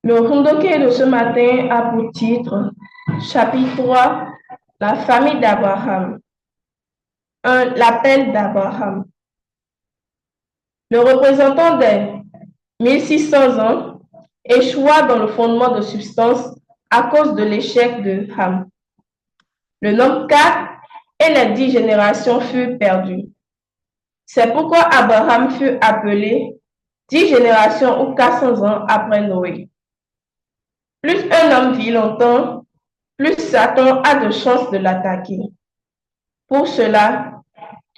Le Rundoké de ce matin a pour titre chapitre 3, la famille d'Abraham. 1. L'appel d'Abraham. Le représentant des 1600 ans échoua dans le fondement de substance à cause de l'échec de Ham. Le nombre 4 et les 10 générations furent perdues. C'est pourquoi Abraham fut appelé 10 générations ou 400 ans après Noé. Plus un homme vit longtemps, plus Satan a de chances de l'attaquer. Pour cela,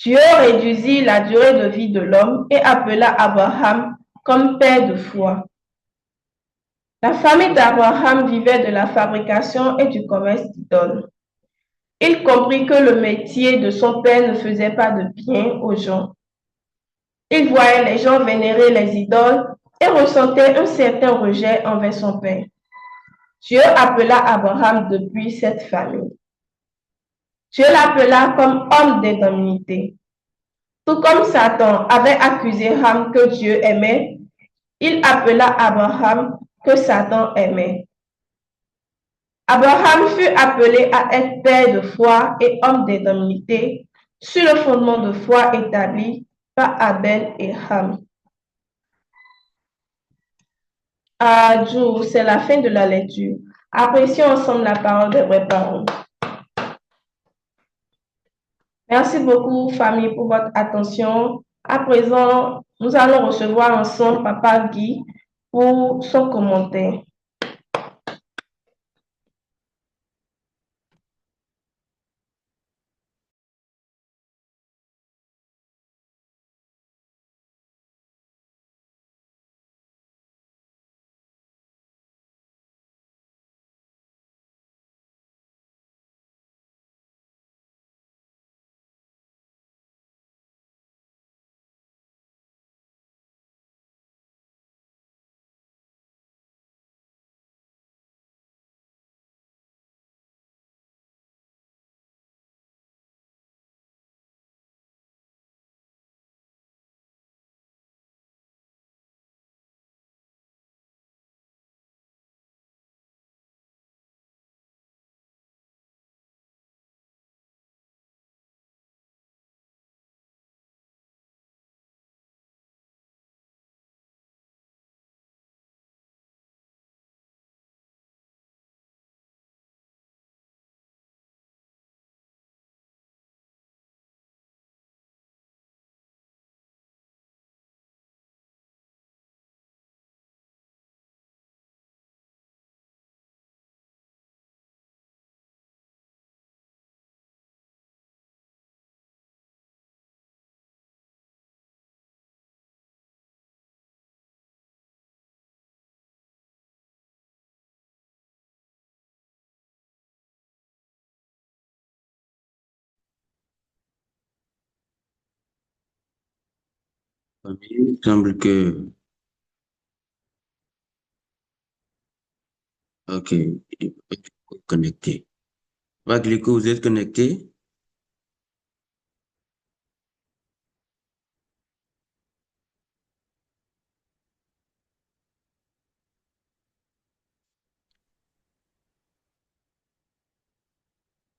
Dieu réduisit la durée de vie de l'homme et appela Abraham comme père de foi. La famille d'Abraham vivait de la fabrication et du commerce d'idoles. Il comprit que le métier de son père ne faisait pas de bien aux gens. Il voyait les gens vénérer les idoles et ressentait un certain rejet envers son père. Dieu appela Abraham depuis cette famille. Dieu l'appela comme homme d'indominité. Tout comme Satan avait accusé Ham que Dieu aimait, il appela Abraham que Satan aimait. Abraham fut appelé à être père de foi et homme d'indominité sur le fondement de foi établi par Abel et Ham. C'est la fin de la lecture. Apprécions ensemble la parole des vrais parents. Merci beaucoup, famille, pour votre attention. À présent, nous allons recevoir ensemble Papa Guy pour son commentaire. Il semble que... Ok, connecté. Baglico, vous êtes connecté?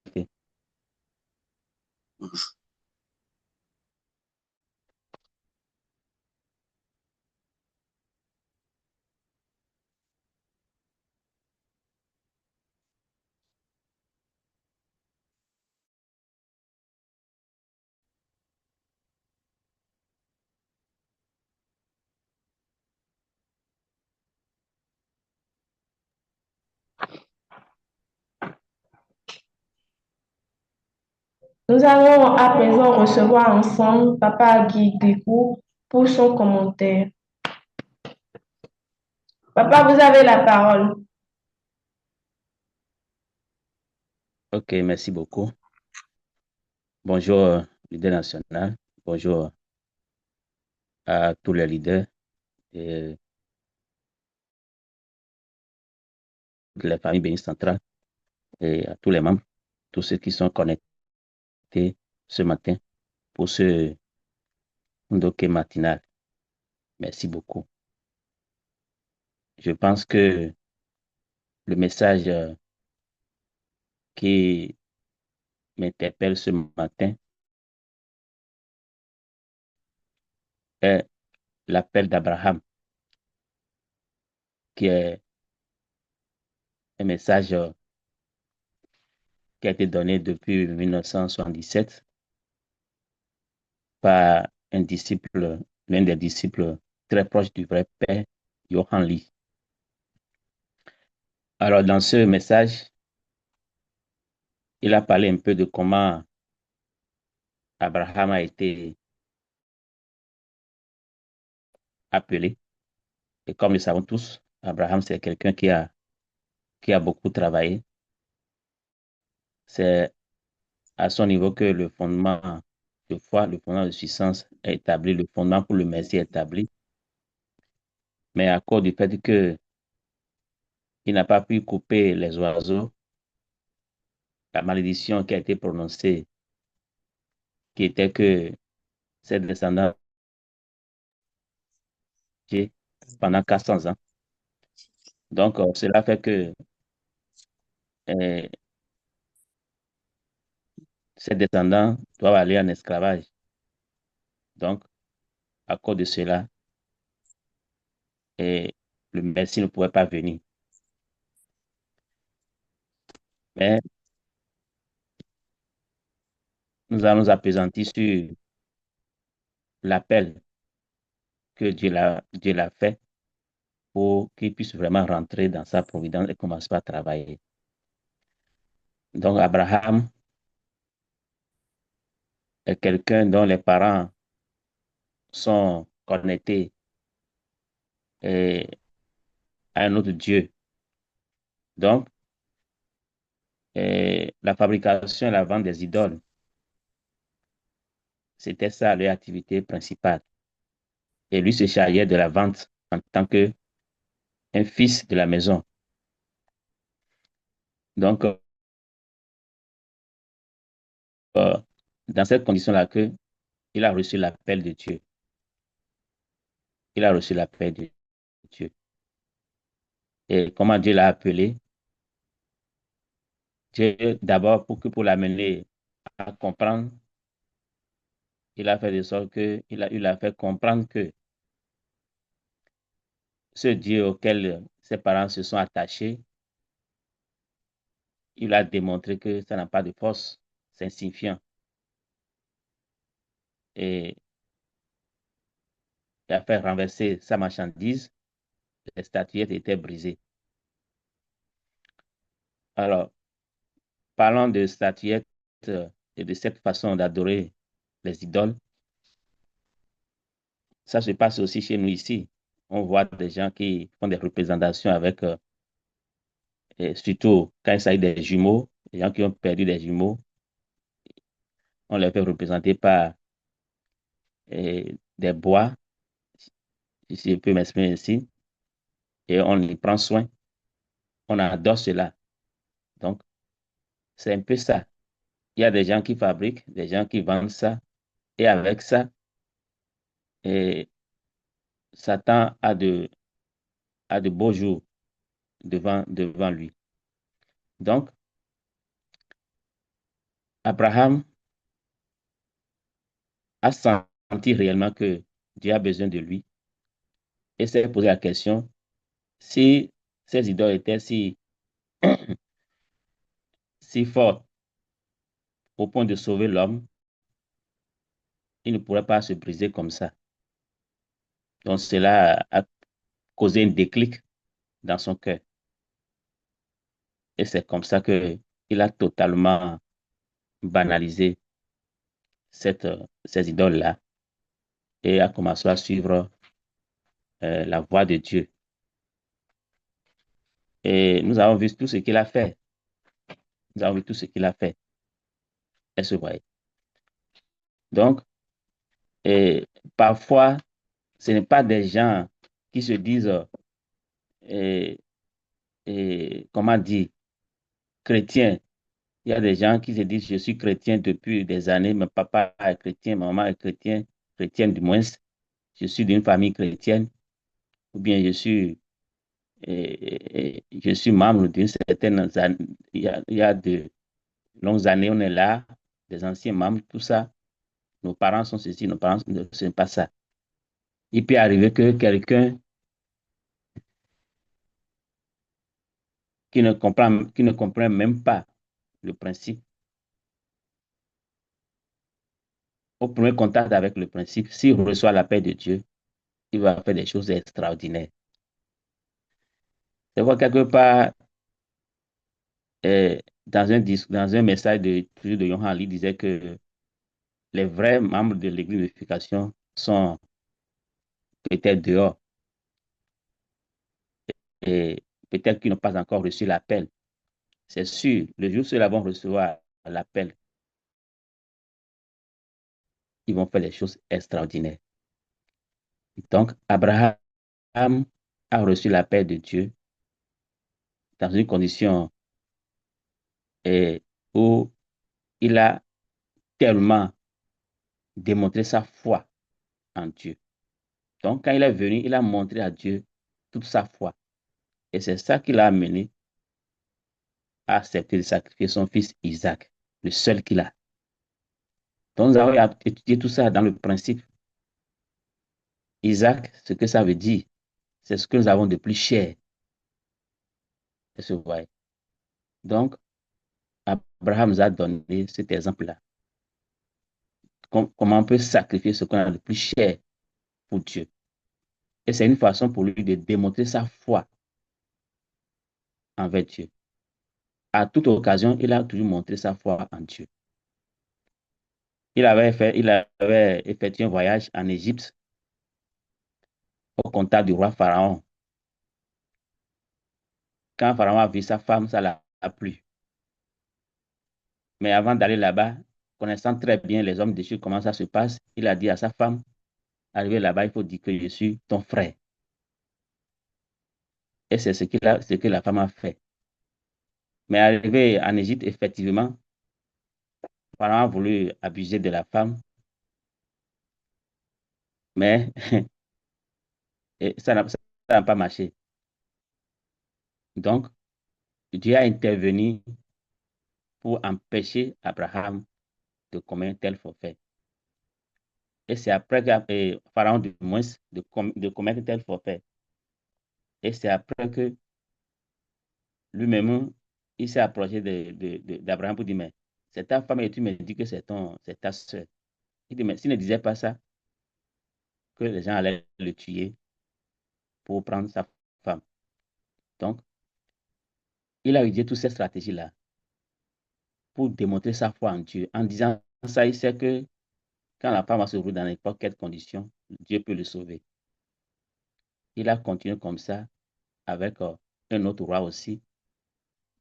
Ok. Nous allons à présent recevoir ensemble Papa Guy Gricou pour son commentaire. Papa, vous avez la parole. Ok, merci beaucoup. Bonjour, leader national. Bonjour à tous les leaders et de la famille Béni Centrale et à tous les membres, tous ceux qui sont connectés ce matin pour ce Ndoké matinal. Merci beaucoup. je pense que le message qui m'interpelle ce matin est l'appel d'Abraham, qui est un message qui a été donné depuis 1977 par un disciple, l'un des disciples très proches du vrai Père, Johann Lee. Alors, dans ce message, il a parlé un peu de comment Abraham a été appelé. Et comme nous le savons tous, Abraham, c'est quelqu'un qui a beaucoup travaillé. C'est à son niveau que le fondement de foi, le fondement de puissance est établi, le fondement pour le Messie est établi. Mais à cause du fait qu'il n'a pas pu couper les oiseaux, la malédiction qui a été prononcée, qui était que ses descendants pendant 400 ans. Donc, cela fait que euh, ses descendants doivent aller en esclavage. Donc, à cause de cela, le Messie ne pouvait pas venir. Mais nous allons nous appesantir sur l'appel que Dieu l'a fait pour qu'il puisse vraiment rentrer dans sa providence et commencer à travailler. Donc, Abraham est quelqu'un dont les parents sont connectés à un autre Dieu. Donc, la fabrication et la vente des idoles, c'était ça leur activité principale. Et lui se chargeait de la vente en tant qu'un fils de la maison. Donc, dans cette condition-là, il a reçu l'appel de Dieu. Il a reçu l'appel de Dieu. Et comment Dieu l'a appelé? Dieu, d'abord, pour l'amener à comprendre, il a fait de sorte il a fait comprendre que ce Dieu auquel ses parents se sont attachés, il a démontré que ça n'a pas de force, c'est insignifiant. Et il a fait renverser sa marchandise, les statuettes étaient brisées. Alors, parlant de statuettes et de cette façon d'adorer les idoles, ça se passe aussi chez nous ici. On voit des gens qui font des représentations avec, et surtout quand il s'agit des jumeaux, les gens qui ont perdu des jumeaux, on les fait représenter par des bois, si je peux m'exprimer ainsi, et on y prend soin, on adore cela. Donc, c'est un peu ça. Il y a des gens qui fabriquent, des gens qui vendent ça, et avec ça, et Satan a de beaux jours devant lui. Donc, Abraham a senti réellement que Dieu a besoin de lui et s'est posé la question si ces idoles étaient si fortes au point de sauver l'homme, il ne pourrait pas se briser comme ça. Donc, cela a causé un déclic dans son cœur. Et c'est comme ça qu'il a totalement banalisé ces idoles-là et a commencé à suivre la voie de Dieu. Et nous avons vu tout ce qu'il a fait. Nous avons vu tout ce qu'il a fait. Et ce voyez. Donc, parfois, ce n'est pas des gens qui se disent, comment dire, chrétiens. Il y a des gens qui se disent, je suis chrétien depuis des années, mon papa est chrétien, ma maman est chrétienne du moins, je suis d'une famille chrétienne, ou bien je suis et je suis membre d'une certaine... il y a de longues années, on est là, des anciens membres, tout ça. Nos parents sont ceci, nos parents, ce n'est pas ça. Il peut arriver que quelqu'un qui ne comprend même pas le principe, au premier contact avec le principe, s'il reçoit la paix de Dieu, il va faire des choses extraordinaires. Je vois quelque part, dans un message de Johan Ali, disait que les vrais membres de l'église d'unification sont peut-être dehors et peut-être qu'ils n'ont pas encore reçu l'appel. C'est sûr, le jour où ceux-là vont recevoir l'appel, ils vont faire des choses extraordinaires. Donc, Abraham a reçu l'appel de Dieu dans une condition où il a tellement démontré sa foi en Dieu. Donc, quand il est venu, il a montré à Dieu toute sa foi. Et c'est ça qui l'a amené à accepter de sacrifier son fils Isaac, le seul qu'il a. Donc, nous avons étudié tout ça dans le principe. Isaac, ce que ça veut dire, c'est ce que nous avons de plus cher. Donc, Abraham nous a donné cet exemple-là. Comment on peut sacrifier ce qu'on a de plus cher pour Dieu. Et c'est une façon pour lui de démontrer sa foi envers Dieu. À toute occasion, il a toujours montré sa foi en Dieu. Il avait effectué un voyage en Égypte au contact du roi Pharaon. Quand Pharaon a vu sa femme, ça l'a plu. Mais avant d'aller là-bas, connaissant très bien les hommes déchus, comment ça se passe, il a dit à sa femme, arrivé là-bas, il faut dire que je suis ton frère. Et c'est ce que la femme a fait. Mais arrivé en Égypte, effectivement, Pharaon a voulu abuser de la femme, mais ça n'a pas marché. Donc, Dieu a intervenu pour empêcher Abraham de commettre un tel forfait. Et c'est après que Pharaon, du moins, de commettre un tel forfait. Et c'est après que lui-même, il s'est approché d'Abraham pour dire, mais c'est ta femme et tu me dis que c'est ta soeur. Il dit, mais s'il ne disait pas ça, que les gens allaient le tuer pour prendre sa femme. Donc, il a utilisé toutes ces stratégies-là pour démontrer sa foi en Dieu. En disant ça, il sait que quand la femme va se retrouver dans n'importe quelle condition, Dieu peut le sauver. Il a continué comme ça avec un autre roi aussi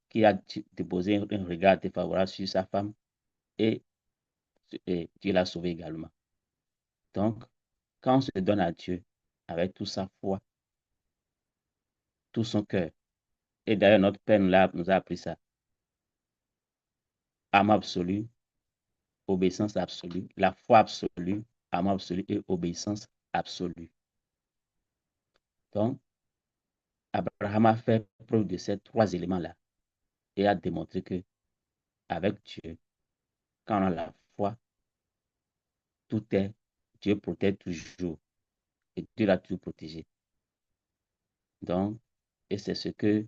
qui a déposé un regard défavorable sur sa femme et Dieu l'a sauvé également. Donc, quand on se donne à Dieu avec toute sa foi, tout son cœur, et d'ailleurs notre Père nous a appris ça, amour absolu, obéissance absolue, la foi absolue, amour absolu et obéissance absolue. Donc, Abraham a fait preuve de ces trois éléments-là et a démontré que avec Dieu, quand on a la foi, tout est, Dieu protège toujours et Dieu l'a toujours protégé. Donc, et c'est ce que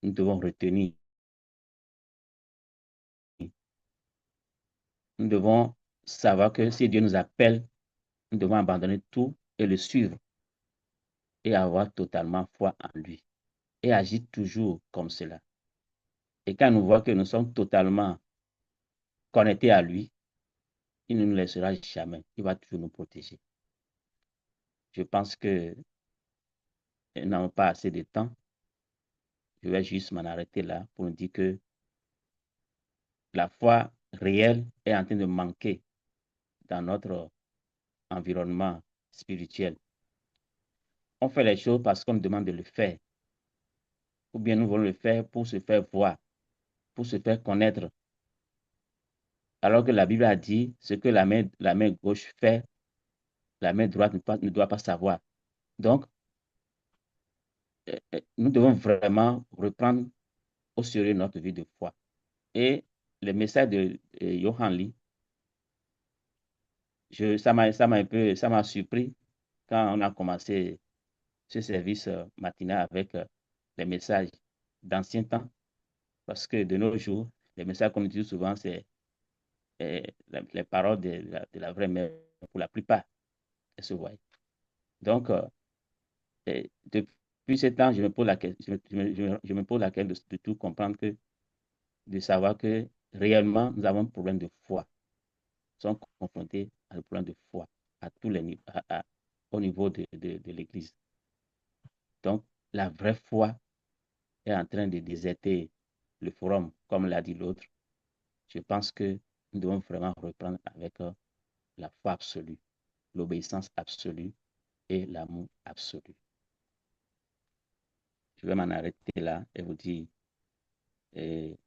nous devons retenir. Nous devons savoir que si Dieu nous appelle, nous devons abandonner tout et le suivre et avoir totalement foi en lui et agir toujours comme cela. Et quand nous voit que nous sommes totalement connectés à lui, il ne nous laissera jamais. Il va toujours nous protéger. Je pense que nous n'avons pas assez de temps. Je vais juste m'en arrêter là pour nous dire que la foi réelle est en train de manquer dans notre environnement spirituel. On fait les choses parce qu'on nous demande de le faire. Ou bien nous voulons le faire pour se faire voir, pour se faire connaître. Alors que la Bible a dit, ce que la main gauche fait, la main droite ne doit pas savoir. Donc, nous devons vraiment reprendre au sérieux notre vie de foi. Et le message de Johan Lee, ça m'a surpris quand on a commencé ce service matinal avec les messages d'ancien temps, parce que de nos jours, les messages qu'on utilise souvent, c'est les paroles de la vraie mère pour la plupart, elles se voient. Donc, depuis ce temps, je me pose la question, je me pose la question de tout comprendre de savoir que réellement, nous avons un problème de foi. Nous sommes confrontés à un problème de foi à tous les niveaux, au niveau de l'Église. Donc, la vraie foi est en train de déserter le forum, comme l'a dit l'autre. Je pense que nous devons vraiment reprendre avec la foi absolue, l'obéissance absolue et l'amour absolu. Je vais m'en arrêter là et vous dire, et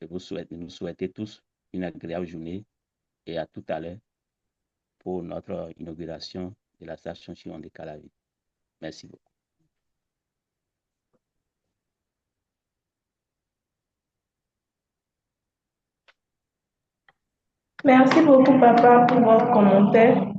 nous souhaiter tous une agréable journée et à tout à l'heure pour notre inauguration de la station Chiron de Calavi. Merci beaucoup. Merci beaucoup, papa, pour votre commentaire.